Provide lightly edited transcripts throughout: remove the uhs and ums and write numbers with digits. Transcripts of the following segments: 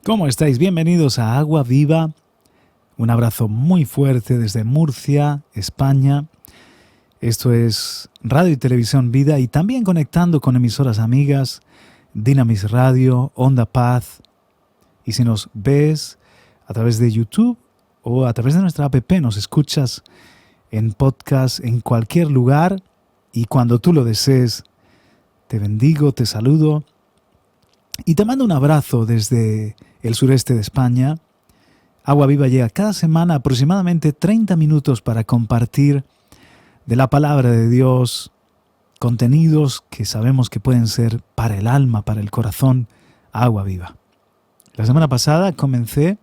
¿Cómo estáis? Bienvenidos a Agua Viva. Un abrazo muy fuerte desde Murcia, España. Esto es Radio y Televisión Vida y también conectando con emisoras amigas, Dynamis Radio, Onda Paz. Y si nos ves a través de YouTube o a través de nuestra app, nos escuchas en podcast en cualquier lugar y cuando tú lo desees, te bendigo, te saludo y te mando un abrazo desde el sureste de España. Agua Viva llega cada semana aproximadamente 30 minutos para compartir de la palabra de Dios, contenidos que sabemos que pueden ser para el alma, para el corazón, agua viva. La semana pasada comencé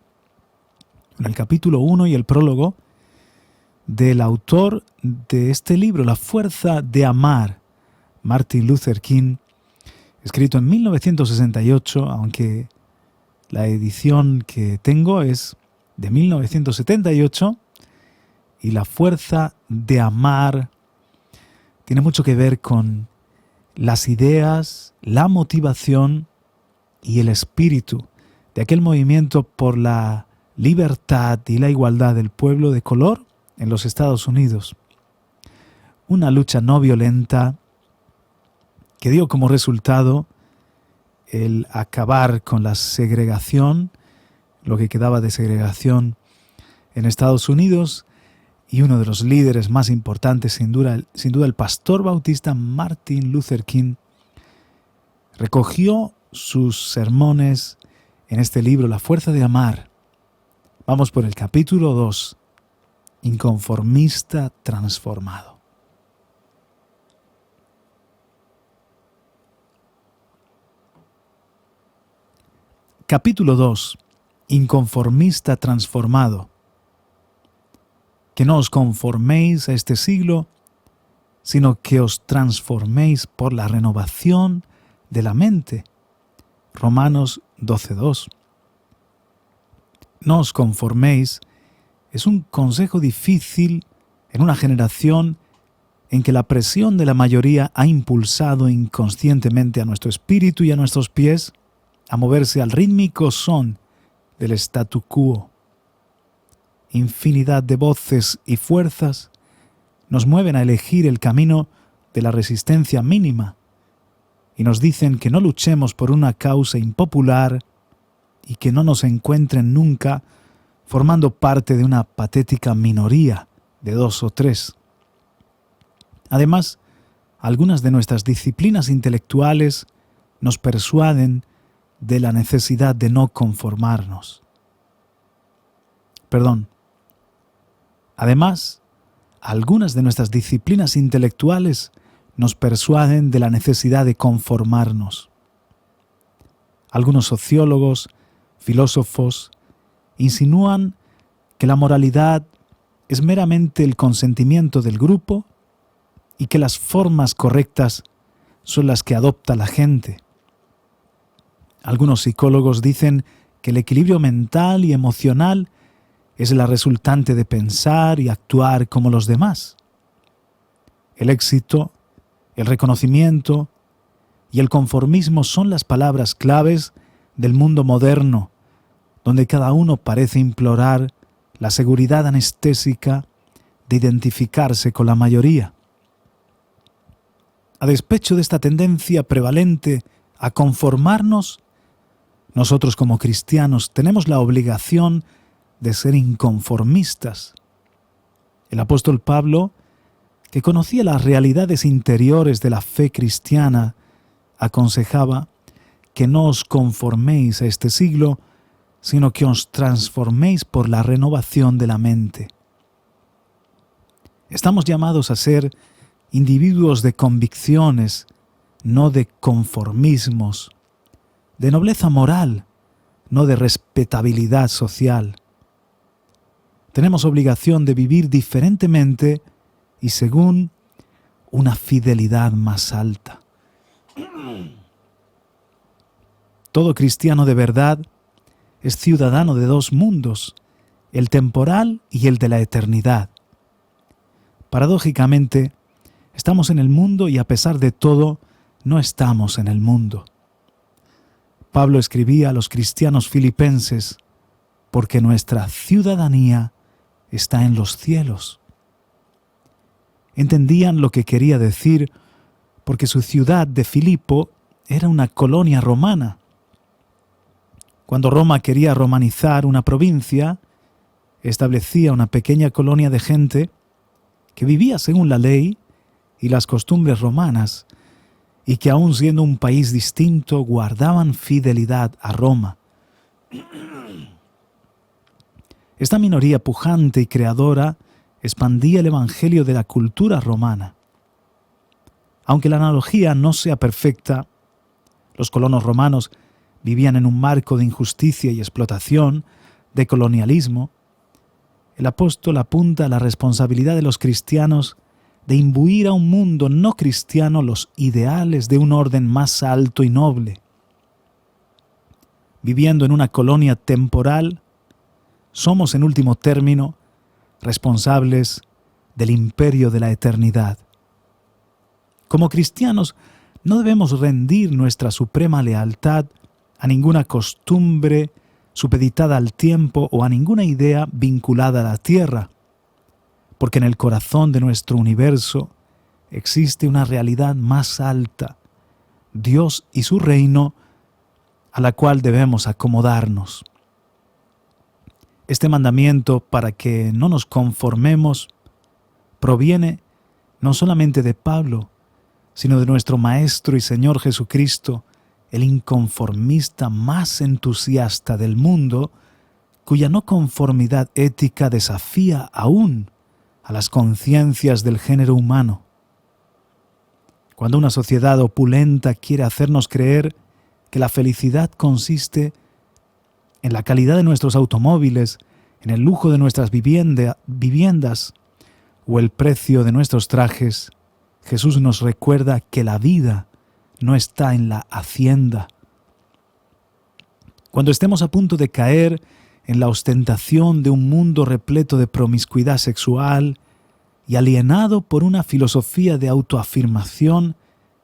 con el capítulo 1 y el prólogo del autor de este libro, La fuerza de amar, Martin Luther King, escrito en 1968, aunque la edición que tengo es de 1978, y la fuerza de amar tiene mucho que ver con las ideas, la motivación y el espíritu de aquel movimiento por la libertad y la igualdad del pueblo de color en los Estados Unidos. Una lucha no violenta que dio como resultado el acabar con la segregación, lo que quedaba de segregación en Estados Unidos, y uno de los líderes más importantes, sin duda el pastor bautista Martin Luther King, recogió sus sermones en este libro, La fuerza de amar. Vamos por el capítulo 2, Inconformista transformado. Capítulo 2, Inconformista transformado. Que no os conforméis a este siglo, sino que os transforméis por la renovación de la mente. Romanos 12:2. No os conforméis es un consejo difícil en una generación en que la presión de la mayoría ha impulsado inconscientemente a nuestro espíritu y a nuestros pies a moverse al rítmico son del statu quo. Infinidad de voces y fuerzas nos mueven a elegir el camino de la resistencia mínima y nos dicen que no luchemos por una causa impopular y que no nos encuentren nunca formando parte de una patética minoría de 2 o 3. Además, algunas de nuestras disciplinas intelectuales nos persuaden de la necesidad de no conformarnos. Además, algunas de nuestras disciplinas intelectuales nos persuaden de la necesidad de conformarnos. Algunos sociólogos, filósofos, insinúan que la moralidad es meramente el consentimiento del grupo y que las formas correctas son las que adopta la gente. Algunos psicólogos dicen que el equilibrio mental y emocional es la resultante de pensar y actuar como los demás. El éxito, el reconocimiento y el conformismo son las palabras claves del mundo moderno, donde cada uno parece implorar la seguridad anestésica de identificarse con la mayoría. A despecho de esta tendencia prevalente a conformarnos, nosotros como cristianos tenemos la obligación de ser inconformistas. El apóstol Pablo, que conocía las realidades interiores de la fe cristiana, aconsejaba que no os conforméis a este siglo, sino que os transforméis por la renovación de la mente. Estamos llamados a ser individuos de convicciones, no de conformismos, de nobleza moral, no de respetabilidad social. Tenemos obligación de vivir diferentemente y según una fidelidad más alta. Todo cristiano de verdad es ciudadano de 2 mundos, el temporal y el de la eternidad. Paradójicamente, estamos en el mundo y a pesar de todo, no estamos en el mundo. Pablo escribía a los cristianos filipenses, porque nuestra ciudadanía está en los cielos. Entendían lo que quería decir porque su ciudad de Filipo era una colonia romana. Cuando Roma quería romanizar una provincia, establecía una pequeña colonia de gente que vivía según la ley y las costumbres romanas y que aun siendo un país distinto guardaban fidelidad a Roma. Esta minoría pujante y creadora expandía el evangelio de la cultura romana. Aunque la analogía no sea perfecta, los colonos romanos vivían en un marco de injusticia y explotación, de colonialismo. El apóstol apunta a la responsabilidad de los cristianos de imbuir a un mundo no cristiano los ideales de un orden más alto y noble. Viviendo en una colonia temporal, somos en último término responsables del imperio de la eternidad. Como cristianos, no debemos rendir nuestra suprema lealtad a ninguna costumbre supeditada al tiempo o a ninguna idea vinculada a la tierra, porque en el corazón de nuestro universo existe una realidad más alta, Dios y su reino, a la cual debemos acomodarnos. Este mandamiento para que no nos conformemos proviene no solamente de Pablo, sino de nuestro Maestro y Señor Jesucristo, el inconformista más entusiasta del mundo, cuya no conformidad ética desafía aún a las conciencias del género humano. Cuando una sociedad opulenta quiere hacernos creer que la felicidad consiste en la calidad de nuestros automóviles, en el lujo de nuestras viviendas o el precio de nuestros trajes, Jesús nos recuerda que la vida no está en la hacienda. Cuando estemos a punto de caer en la ostentación de un mundo repleto de promiscuidad sexual y alienado por una filosofía de autoafirmación,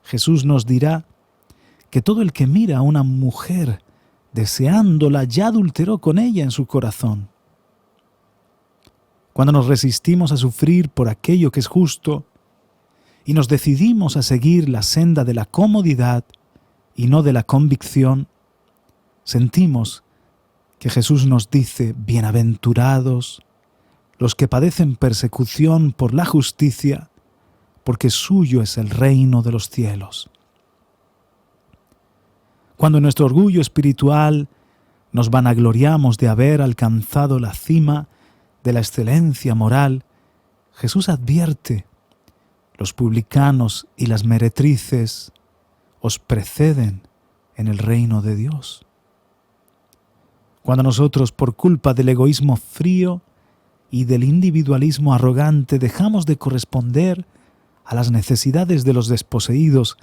Jesús nos dirá que todo el que mira a una mujer deseándola ya adulteró con ella en su corazón. Cuando nos resistimos a sufrir por aquello que es justo y nos decidimos a seguir la senda de la comodidad y no de la convicción, sentimos que Jesús nos dice: bienaventurados los que padecen persecución por la justicia, porque suyo es el reino de los cielos. Cuando en nuestro orgullo espiritual nos vanagloriamos de haber alcanzado la cima de la excelencia moral, Jesús advierte: los publicanos y las meretrices os preceden en el reino de Dios. Cuando nosotros, por culpa del egoísmo frío y del individualismo arrogante, dejamos de corresponder a las necesidades de los desposeídos,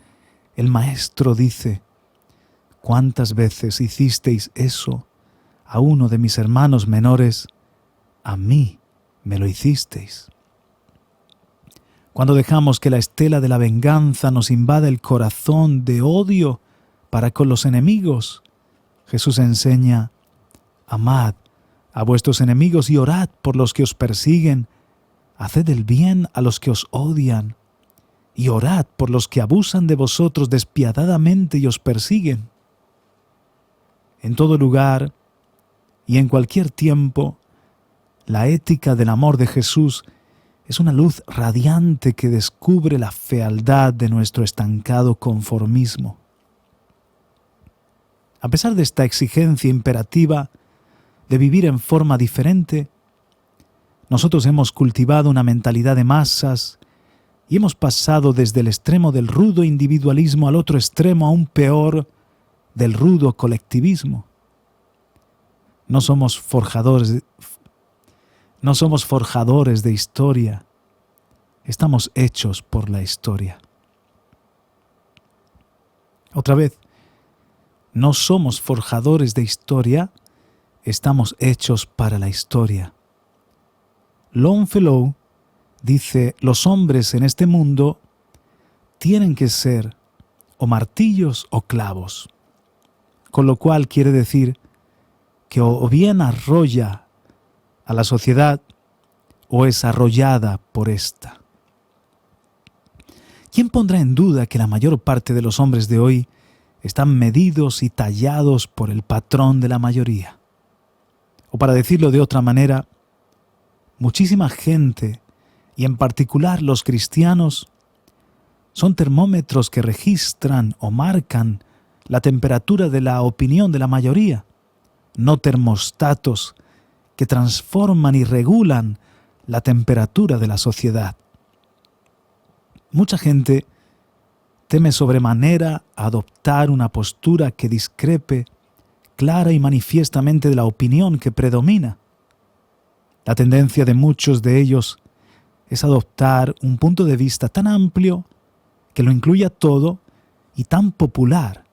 el Maestro dice: ¿cuántas veces hicisteis eso a uno de mis hermanos menores? A mí me lo hicisteis. Cuando dejamos que la estela de la venganza nos invada el corazón de odio para con los enemigos, Jesús enseña: amad a vuestros enemigos y orad por los que os persiguen, haced el bien a los que os odian y orad por los que abusan de vosotros despiadadamente y os persiguen. En todo lugar y en cualquier tiempo, la ética del amor de Jesús es una luz radiante que descubre la fealdad de nuestro estancado conformismo. A pesar de esta exigencia imperativa de vivir en forma diferente, nosotros hemos cultivado una mentalidad de masas y hemos pasado desde el extremo del rudo individualismo al otro extremo, aún peor, del rudo colectivismo. No somos forjadores de historia, estamos hechos por la historia. Otra vez, no somos forjadores de historia, estamos hechos para la historia. Longfellow dice: los hombres en este mundo tienen que ser o martillos o clavos. con lo cual quiere decir que o bien arrolla a la sociedad o es arrollada por ésta. ¿Quién pondrá en duda que la mayor parte de los hombres de hoy están medidos y tallados por el patrón de la mayoría? O para decirlo de otra manera, muchísima gente, y en particular los cristianos, son termómetros que registran o marcan la temperatura de la opinión de la mayoría, no termostatos que transforman y regulan la temperatura de la sociedad. Mucha gente teme sobremanera adoptar una postura que discrepe clara y manifiestamente de la opinión que predomina. La tendencia de muchos de ellos es adoptar un punto de vista tan amplio que lo incluya todo y tan popular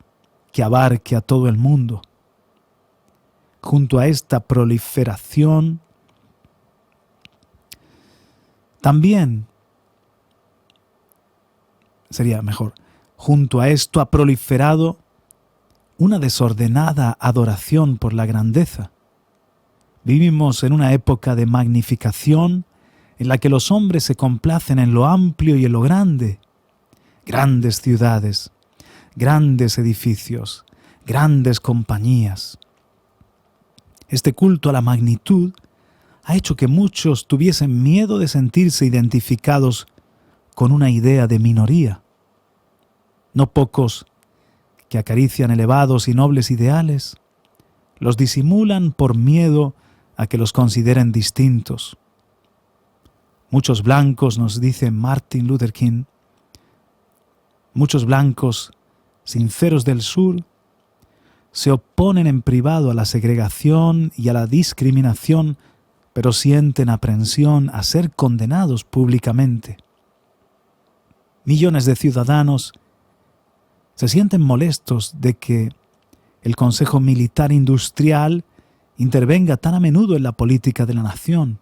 que abarque a todo el mundo. Junto a esta proliferación, también sería mejor, junto a esto ha proliferado una desordenada adoración por la grandeza. Vivimos en una época de magnificación en la que los hombres se complacen en lo amplio y en lo grande. Grandes ciudades, grandes edificios, grandes compañías. Este culto a la magnitud ha hecho que muchos tuviesen miedo de sentirse identificados con una idea de minoría. No pocos que acarician elevados y nobles ideales los disimulan por miedo a que los consideren distintos. Muchos blancos, nos dice Martin Luther King, muchos blancos sinceros del sur se oponen en privado a la segregación y a la discriminación, pero sienten aprensión a ser condenados públicamente. Millones de ciudadanos se sienten molestos de que el Consejo Militar Industrial intervenga tan a menudo en la política de la nación,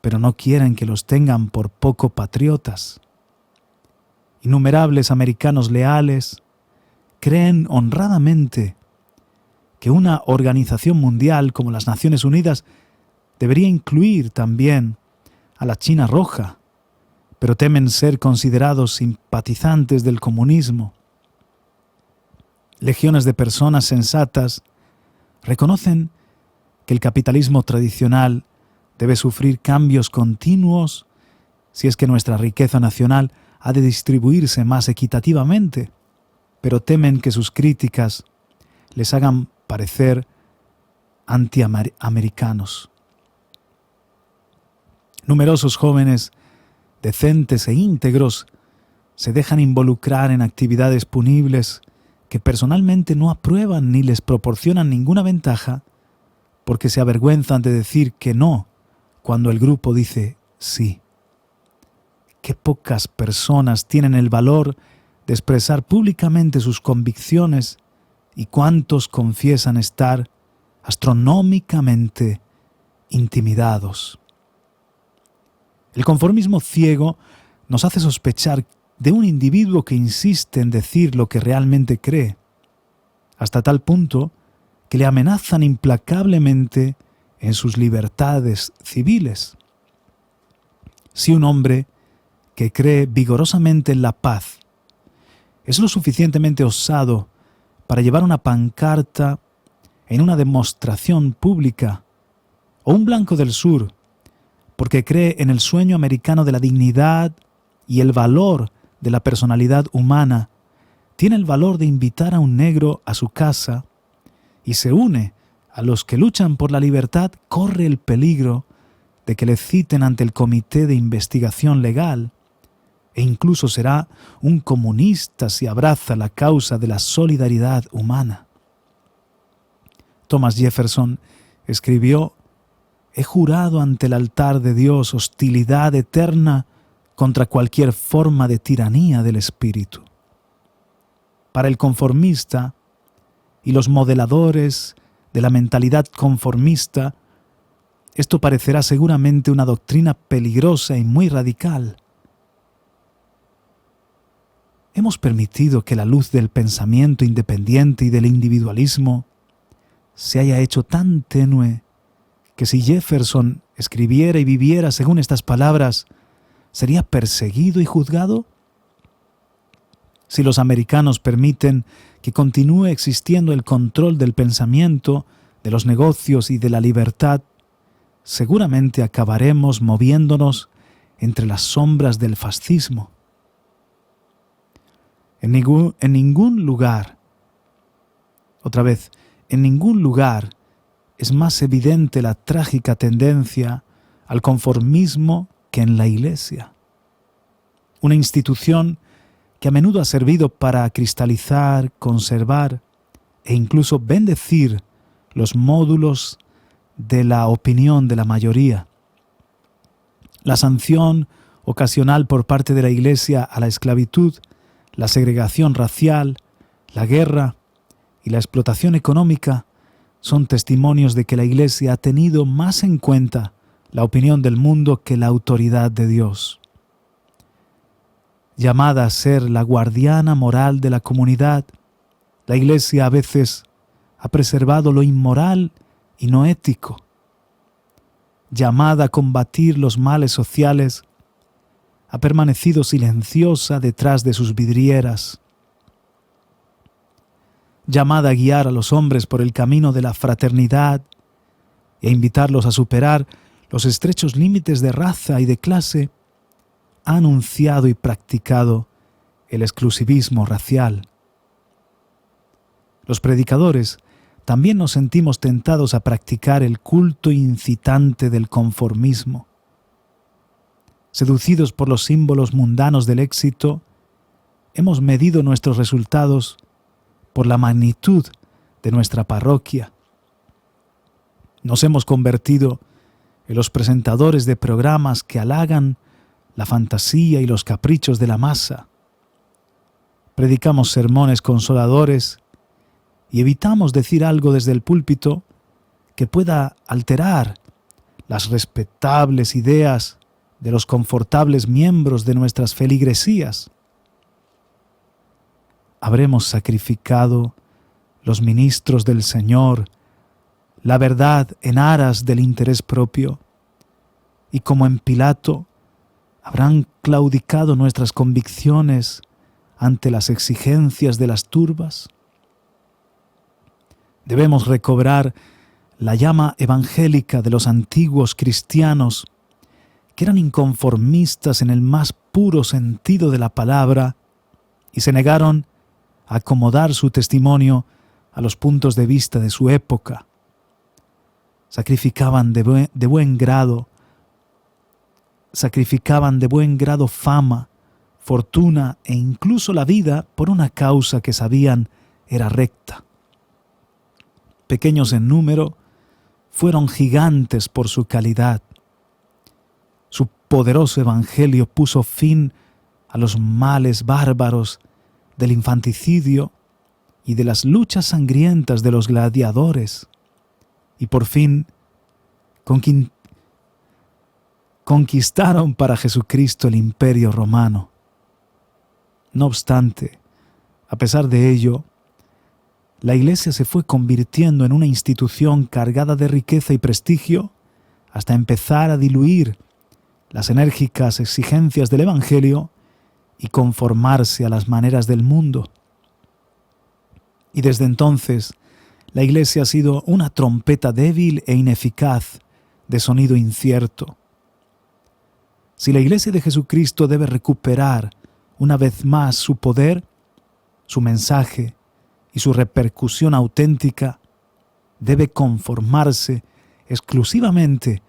pero no quieren que los tengan por poco patriotas. Innumerables americanos leales creen honradamente que una organización mundial como las Naciones Unidas debería incluir también a la China Roja, pero temen ser considerados simpatizantes del comunismo. Legiones de personas sensatas reconocen que el capitalismo tradicional debe sufrir cambios continuos si es que nuestra riqueza nacional ha de distribuirse más equitativamente, pero temen que sus críticas les hagan parecer antiamericanos. Numerosos jóvenes decentes e íntegros se dejan involucrar en actividades punibles que personalmente no aprueban ni les proporcionan ninguna ventaja porque se avergüenzan de decir que no cuando el grupo dice sí. Qué pocas personas tienen el valor de expresar públicamente sus convicciones y cuántos confiesan estar astronómicamente intimidados. El conformismo ciego nos hace sospechar de un individuo que insiste en decir lo que realmente cree, hasta tal punto que le amenazan implacablemente en sus libertades civiles. Si un hombre que cree vigorosamente en la paz es lo suficientemente osado para llevar una pancarta en una demostración pública, o un blanco del sur porque cree en el sueño americano de la dignidad y el valor de la personalidad humana, tiene el valor de invitar a un negro a su casa y se une a los que luchan por la libertad, corre el peligro de que le citen ante el Comité de Investigación Legal e incluso será un comunista si abraza la causa de la solidaridad humana. Thomas Jefferson escribió: «He jurado ante el altar de Dios hostilidad eterna contra cualquier forma de tiranía del espíritu». Para el conformista y los modeladores de la mentalidad conformista, esto parecerá seguramente una doctrina peligrosa y muy radical. hemos permitido que la luz del pensamiento independiente y del individualismo se haya hecho tan tenue que si Jefferson escribiera y viviera según estas palabras, ¿sería perseguido y juzgado? Si los americanos permiten que continúe existiendo el control del pensamiento, de los negocios y de la libertad, seguramente acabaremos moviéndonos entre las sombras del fascismo. En ningún lugar es más evidente la trágica tendencia al conformismo que en la Iglesia. Una institución que a menudo ha servido para cristalizar, conservar e incluso bendecir los módulos de la opinión de la mayoría. La sanción ocasional por parte de la Iglesia a la esclavitud, la segregación racial, la guerra y la explotación económica son testimonios de que la Iglesia ha tenido más en cuenta la opinión del mundo que la autoridad de Dios. Llamada a ser la guardiana moral de la comunidad, la Iglesia a veces ha preservado lo inmoral y no ético. Llamada a combatir los males sociales, ha permanecido silenciosa detrás de sus vidrieras. Llamada a guiar a los hombres por el camino de la fraternidad e a invitarlos a superar los estrechos límites de raza y de clase, ha anunciado y practicado el exclusivismo racial. Los predicadores también nos sentimos tentados a practicar el culto incitante del conformismo. Seducidos por los símbolos mundanos del éxito, hemos medido nuestros resultados por la magnitud de nuestra parroquia. Nos hemos convertido en los presentadores de programas que halagan la fantasía y los caprichos de la masa. Predicamos sermones consoladores y evitamos decir algo desde el púlpito que pueda alterar las respetables ideas de los confortables miembros de nuestras feligresías. Habremos sacrificado los ministros del Señor, la verdad en aras del interés propio, y como en Pilato, habrán claudicado nuestras convicciones ante las exigencias de las turbas. Debemos recobrar la llama evangélica de los antiguos cristianos, que eran inconformistas en el más puro sentido de la palabra y se negaron a acomodar su testimonio a los puntos de vista de su época. Sacrificaban de buen grado fama, fortuna e incluso la vida por una causa que sabían era recta. Pequeños en número, fueron gigantes por su calidad. Su poderoso evangelio puso fin a los males bárbaros del infanticidio y de las luchas sangrientas de los gladiadores, y por fin conquistaron para Jesucristo el imperio romano. No obstante, a pesar de ello, la Iglesia se fue convirtiendo en una institución cargada de riqueza y prestigio hasta empezar a diluir las enérgicas exigencias del Evangelio y conformarse a las maneras del mundo. Y desde entonces, la Iglesia ha sido una trompeta débil e ineficaz, de sonido incierto. Si la Iglesia de Jesucristo debe recuperar una vez más su poder, su mensaje y su repercusión auténtica, debe conformarse exclusivamente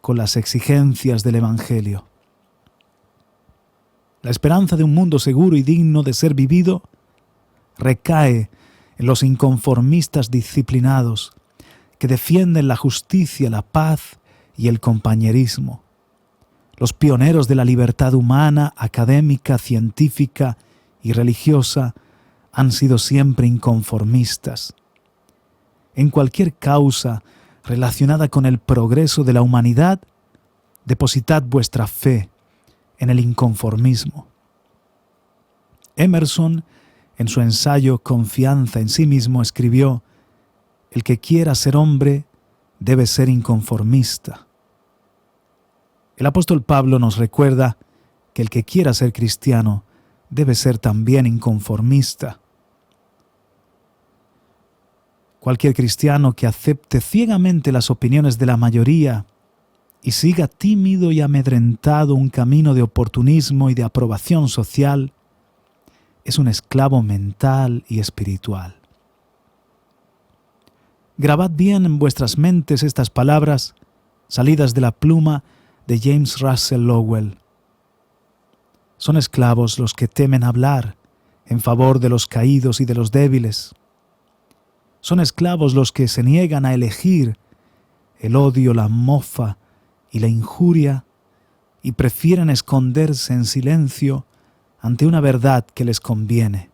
con las exigencias del Evangelio. La esperanza de un mundo seguro y digno de ser vivido recae en los inconformistas disciplinados que defienden la justicia, la paz y el compañerismo. Los pioneros de la libertad humana, académica, científica y religiosa han sido siempre inconformistas. En cualquier causa relacionada con el progreso de la humanidad, depositad vuestra fe en el inconformismo. Emerson, en su ensayo Confianza en sí mismo, escribió: el que quiera ser hombre debe ser inconformista. El apóstol Pablo nos recuerda que el que quiera ser cristiano debe ser también inconformista. Cualquier cristiano que acepte ciegamente las opiniones de la mayoría y siga tímido y amedrentado un camino de oportunismo y de aprobación social es un esclavo mental y espiritual. Grabad bien en vuestras mentes estas palabras salidas de la pluma de James Russell Lowell. Son esclavos los que temen hablar en favor de los caídos y de los débiles. Son esclavos los que se niegan a elegir el odio, la mofa y la injuria y prefieren esconderse en silencio ante una verdad que les conviene.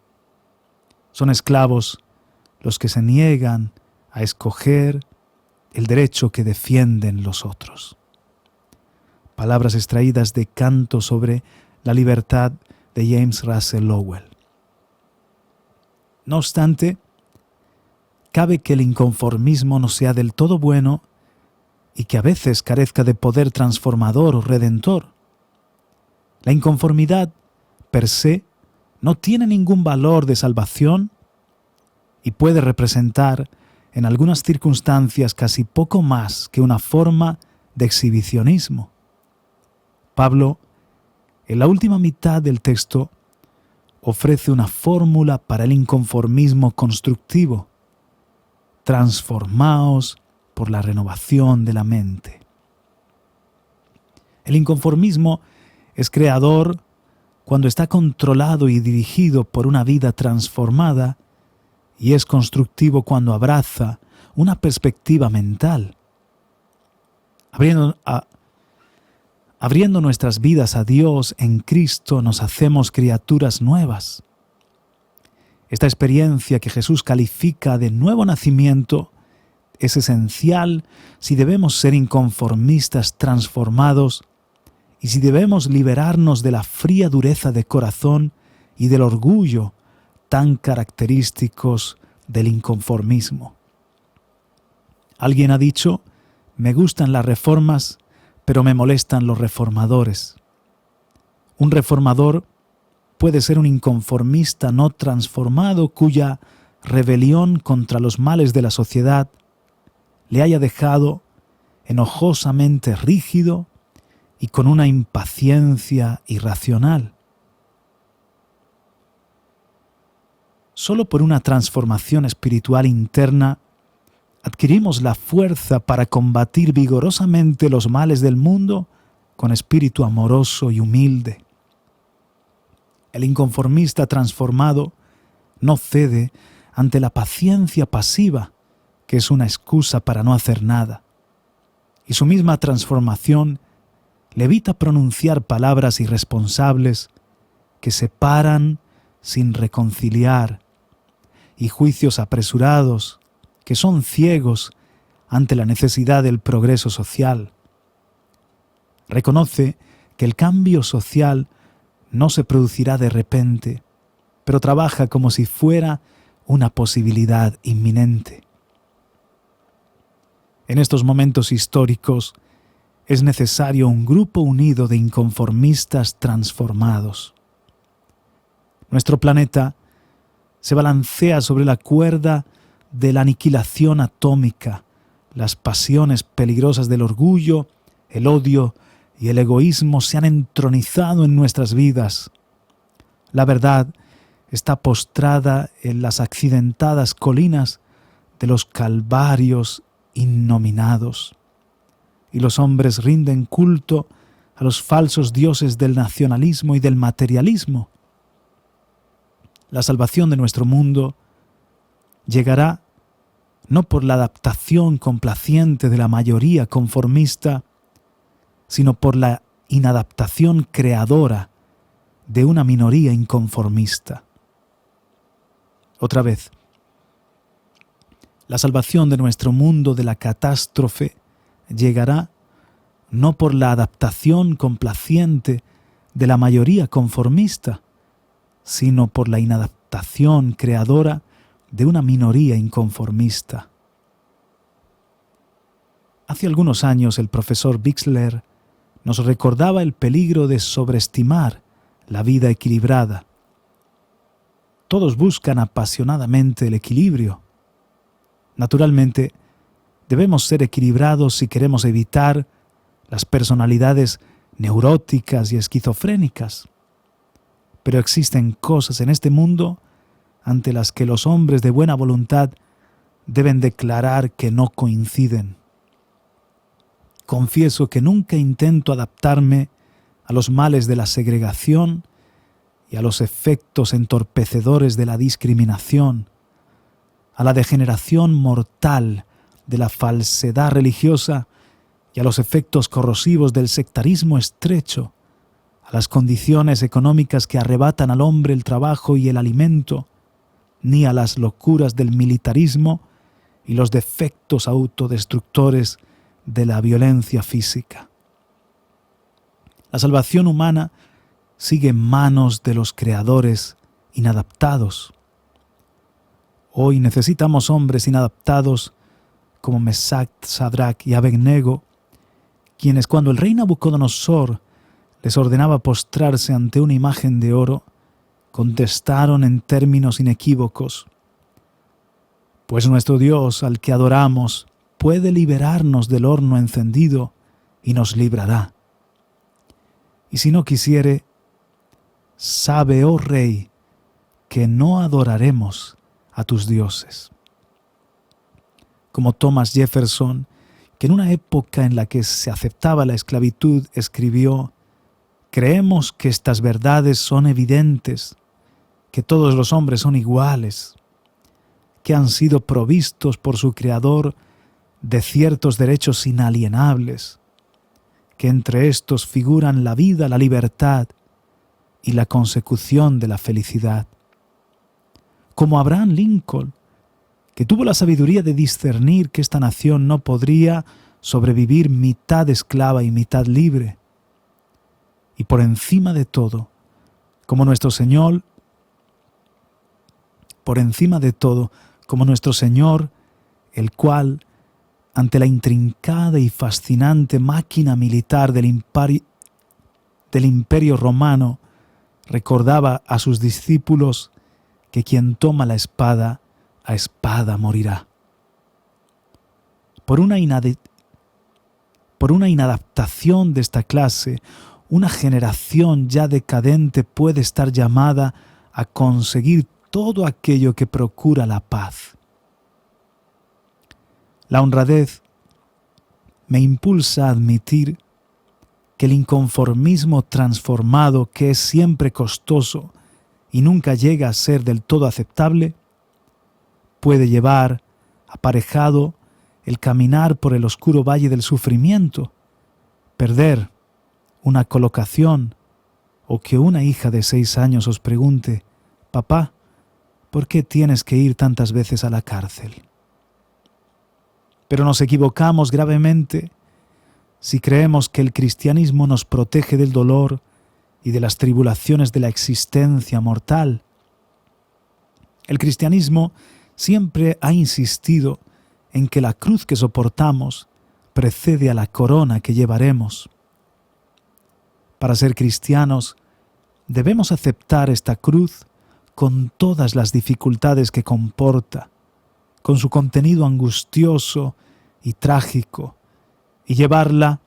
Son esclavos los que se niegan a escoger el derecho que defienden los otros. Palabras extraídas de Canto sobre la libertad de James Russell Lowell. No obstante, cabe que el inconformismo no sea del todo bueno y que a veces carezca de poder transformador o redentor. La inconformidad per se no tiene ningún valor de salvación y puede representar en algunas circunstancias casi poco más que una forma de exhibicionismo. Pablo, en la última mitad del texto, ofrece una fórmula para el inconformismo constructivo: transformaos por la renovación de la mente. El inconformismo es creador cuando está controlado y dirigido por una vida transformada, y es constructivo cuando abraza una perspectiva mental. Abriendo nuestras vidas a Dios en Cristo, nos hacemos criaturas nuevas. Esta experiencia que Jesús califica de nuevo nacimiento es esencial si debemos ser inconformistas transformados y si debemos liberarnos de la fría dureza de corazón y del orgullo tan característicos del inconformismo. Alguien ha dicho: me gustan las reformas, pero me molestan los reformadores. Un reformador puede ser un inconformista no transformado cuya rebelión contra los males de la sociedad le haya dejado enojosamente rígido y con una impaciencia irracional. Solo por una transformación espiritual interna adquirimos la fuerza para combatir vigorosamente los males del mundo con espíritu amoroso y humilde. El inconformista transformado no cede ante la paciencia pasiva, que es una excusa para no hacer nada, y su misma transformación le evita pronunciar palabras irresponsables que separan sin reconciliar, y juicios apresurados que son ciegos ante la necesidad del progreso social. Reconoce que el cambio social no se producirá de repente, pero trabaja como si fuera una posibilidad inminente. En estos momentos históricos es necesario un grupo unido de inconformistas transformados. Nuestro planeta se balancea sobre la cuerda de la aniquilación atómica. Las pasiones peligrosas del orgullo, el odio y el egoísmo se han entronizado en nuestras vidas. La verdad está postrada en las accidentadas colinas de los calvarios innominados, y los hombres rinden culto a los falsos dioses del nacionalismo y del materialismo. La salvación de nuestro mundo llegará no por la adaptación complaciente de la mayoría conformista, sino por la inadaptación creadora de una minoría inconformista. Otra vez, la salvación de nuestro mundo de la catástrofe llegará no por la adaptación complaciente de la mayoría conformista, sino por la inadaptación creadora de una minoría inconformista. Hace algunos años el profesor Bixler nos recordaba el peligro de sobreestimar la vida equilibrada. Todos buscan apasionadamente el equilibrio. Naturalmente, debemos ser equilibrados si queremos evitar las personalidades neuróticas y esquizofrénicas. Pero existen cosas en este mundo ante las que los hombres de buena voluntad deben declarar que no coinciden. Confieso que nunca intento adaptarme a los males de la segregación y a los efectos entorpecedores de la discriminación, a la degeneración mortal de la falsedad religiosa y a los efectos corrosivos del sectarismo estrecho, a las condiciones económicas que arrebatan al hombre el trabajo y el alimento, ni a las locuras del militarismo y los defectos autodestructores de la violencia física. La salvación humana sigue en manos de los creadores inadaptados. Hoy necesitamos hombres inadaptados como Mesac, Sadrach y Abednego, quienes cuando el rey Nabucodonosor les ordenaba postrarse ante una imagen de oro, contestaron en términos inequívocos: pues nuestro Dios, al que adoramos, puede liberarnos del horno encendido y nos librará. Y si no quisiere, sabe, oh rey, que no adoraremos a tus dioses. Como Thomas Jefferson, que en una época en la que se aceptaba la esclavitud escribió: creemos que estas verdades son evidentes, que todos los hombres son iguales, que han sido provistos por su Creador de ciertos derechos inalienables, que entre estos figuran la vida, la libertad y la consecución de la felicidad. Como Abraham Lincoln, que tuvo la sabiduría de discernir que esta nación no podría sobrevivir mitad esclava y mitad libre. Y por encima de todo, como nuestro Señor, el cual, ante la intrincada y fascinante máquina militar del Imperio Romano, recordaba a sus discípulos que quien toma la espada, a espada morirá. Por una inadaptación de esta clase, una generación ya decadente puede estar llamada a conseguir todo aquello que procura la paz. La honradez me impulsa a admitir que el inconformismo transformado, que es siempre costoso y nunca llega a ser del todo aceptable, puede llevar aparejado el caminar por el oscuro valle del sufrimiento, perder una colocación o que una hija de 6 años os pregunte: papá, ¿por qué tienes que ir tantas veces a la cárcel? Pero nos equivocamos gravemente si creemos que el cristianismo nos protege del dolor y de las tribulaciones de la existencia mortal. El cristianismo siempre ha insistido en que la cruz que soportamos precede a la corona que llevaremos. Para ser cristianos, debemos aceptar esta cruz con todas las dificultades que comporta, con su contenido angustioso y trágico, y llevarla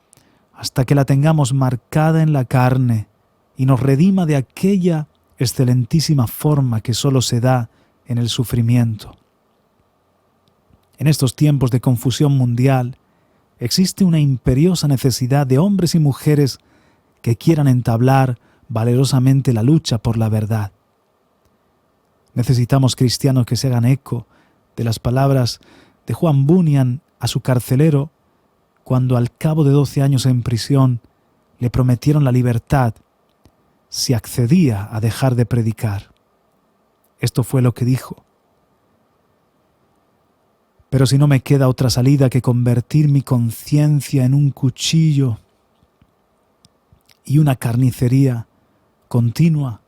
hasta que la tengamos marcada en la carne y nos redima de aquella excelentísima forma que solo se da en el sufrimiento. En estos tiempos de confusión mundial, existe una imperiosa necesidad de hombres y mujeres que quieran entablar valerosamente la lucha por la verdad. Necesitamos cristianos que se hagan eco de las palabras de Juan Bunyan a su carcelero cuando al cabo de 12 años en prisión le prometieron la libertad si accedía a dejar de predicar. Esto fue lo que dijo: pero si no me queda otra salida que convertir mi conciencia en un cuchillo y una carnicería continua,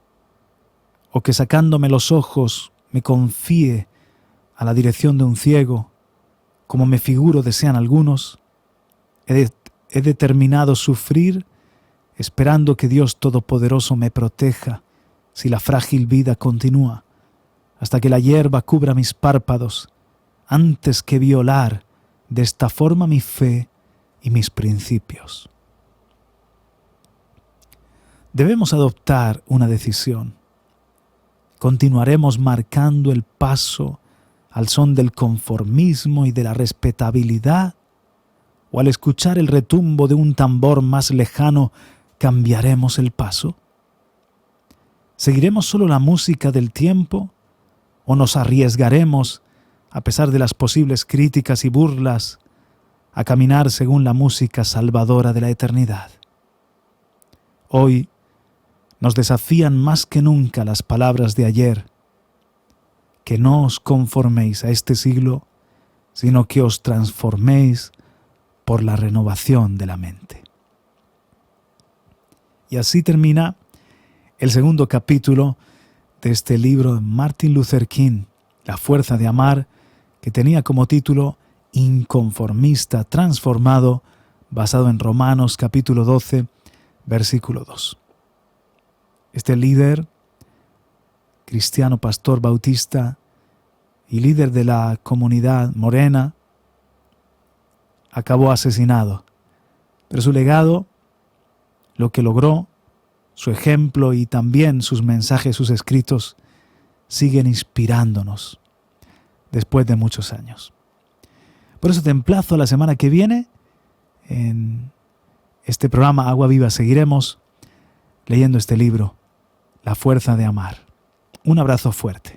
o que sacándome los ojos me confíe a la dirección de un ciego, como me figuro desean algunos. He determinado sufrir esperando que Dios Todopoderoso me proteja si la frágil vida continúa, hasta que la hierba cubra mis párpados, antes que violar de esta forma mi fe y mis principios. Debemos adoptar una decisión. ¿Continuaremos marcando el paso al son del conformismo y de la respetabilidad? ¿O al escuchar el retumbo de un tambor más lejano, cambiaremos el paso? ¿Seguiremos solo la música del tiempo? ¿O nos arriesgaremos, a pesar de las posibles críticas y burlas, a caminar según la música salvadora de la eternidad? Hoy nos desafían más que nunca las palabras de ayer: que no os conforméis a este siglo, sino que os transforméis por la renovación de la mente. Y así termina el segundo capítulo de este libro de Martin Luther King, La fuerza de amar, que tenía como título Inconformista transformado, basado en Romanos capítulo 12, versículo 2. Este líder, cristiano, pastor bautista y líder de la comunidad morena, acabó asesinado. Pero su legado, lo que logró, su ejemplo y también sus mensajes, sus escritos, siguen inspirándonos después de muchos años. Por eso te emplazo a la semana que viene. En este programa Agua Viva seguiremos leyendo este libro, La fuerza de amar. Un abrazo fuerte.